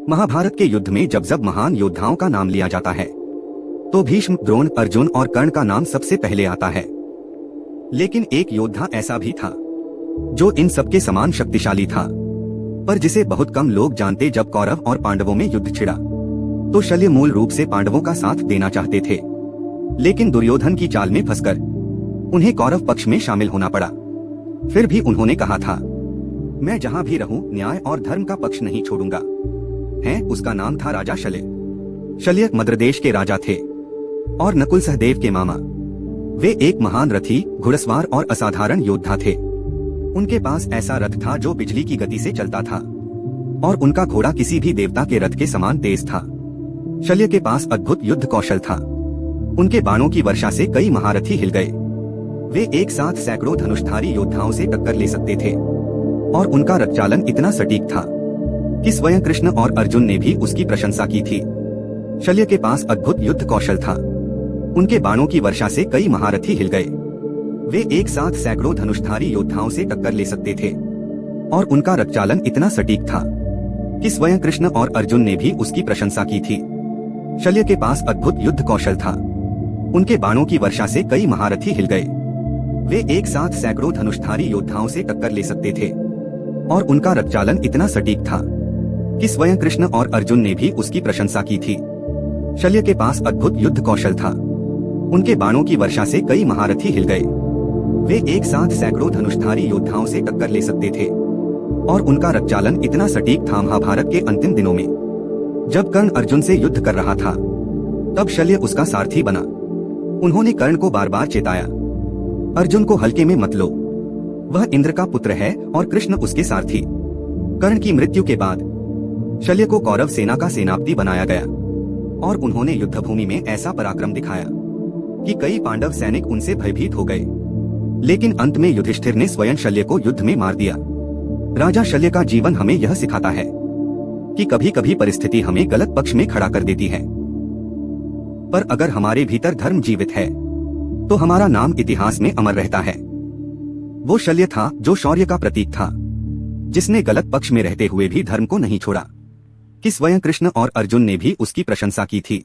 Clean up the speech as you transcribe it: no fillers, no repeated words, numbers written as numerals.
महाभारत के युद्ध में जब महान योद्धाओं का नाम लिया जाता है तो भीष्म, द्रोण, अर्जुन और कर्ण का नाम सबसे पहले आता है। लेकिन एक योद्धा ऐसा भी था जो इन सबके समान शक्तिशाली था, पर जिसे बहुत कम लोग जानते। जब कौरव और पांडवों में युद्ध छिड़ा तो शल्य मूल रूप से पांडवों का साथ देना चाहते थे, लेकिन दुर्योधन की चाल में फंसकर उन्हें कौरव पक्ष में शामिल होना पड़ा। फिर भी उन्होंने कहा था, मैं जहां भी रहूं न्याय और धर्म का पक्ष नहीं छोड़ूंगा। उसका नाम था राजा शल्य। शल्य मद्र देश के राजा थे और नकुल सहदेव के मामा। वे एक महान रथी, घुड़सवार और असाधारण योद्धा थे। उनके पास ऐसा रथ था जो बिजली की गति से चलता था और उनका घोड़ा किसी भी देवता के रथ के समान तेज था। शल्य के पास अद्भुत युद्ध कौशल था। उनके बाणों की वर्षा से कई महारथी हिल गए। वे एक साथ सैकड़ों धनुषधारी योद्धाओं से टक्कर ले सकते थे और उनका रथ चालन इतना सटीक था कि स्वयं कृष्ण और अर्जुन ने भी उसकी प्रशंसा की थी। शल्य के पास अद्भुत युद्ध कौशल था। उनके बाणों की वर्षा से कई महारथी हिल गए। वे एक साथ सैकड़ों धनुषधारी योद्धाओं से टक्कर ले सकते थे और उनका रथ चालन इतना सटीक था कि स्वयं कृष्ण और अर्जुन ने भी उसकी प्रशंसा की थी। शल्य के पास अद्भुत युद्ध कौशल था। उनके बाणों की वर्षा से कई महारथी हिल गए। वे एक साथ सैकड़ों धनुषधारी योद्धाओं से टक्कर ले सकते थे और उनका रथ चालन इतना सटीक था कि स्वयं कृष्ण और अर्जुन ने भी उसकी प्रशंसा की थी। शल्य के पास अद्भुत युद्ध कौशल था। उनके बाणों की वर्षा से कई महारथी हिल गए। वे एक साथ सैकड़ों धनुषधारी योद्धाओं से टक्कर ले सकते थे और उनका रथ चालन इतना सटीक था। महाभारत के अंतिम दिनों में जब कर्ण अर्जुन से युद्ध कर रहा था तब शल्य उसका सारथी बना। उन्होंने कर्ण को बार बार चेताया, अर्जुन को हल्के में मत लो, वह इंद्र का पुत्र है और कृष्ण उसके सारथी। कर्ण की मृत्यु के बाद शल्य को कौरव सेना का सेनापति बनाया गया और उन्होंने युद्धभूमि में ऐसा पराक्रम दिखाया कि कई पांडव सैनिक उनसे भयभीत हो गए। लेकिन अंत में युधिष्ठिर ने स्वयं शल्य को युद्ध में मार दिया। राजा शल्य का जीवन हमें यह सिखाता है कि कभी कभी परिस्थिति हमें गलत पक्ष में खड़ा कर देती है, पर अगर हमारे भीतर धर्म जीवित है तो हमारा नाम इतिहास में अमर रहता है। वो शल्य था जो शौर्य का प्रतीक था, जिसने गलत पक्ष में रहते हुए भी धर्म को नहीं छोड़ा कि स्वयं कृष्ण और अर्जुन ने भी उसकी प्रशंसा की थी।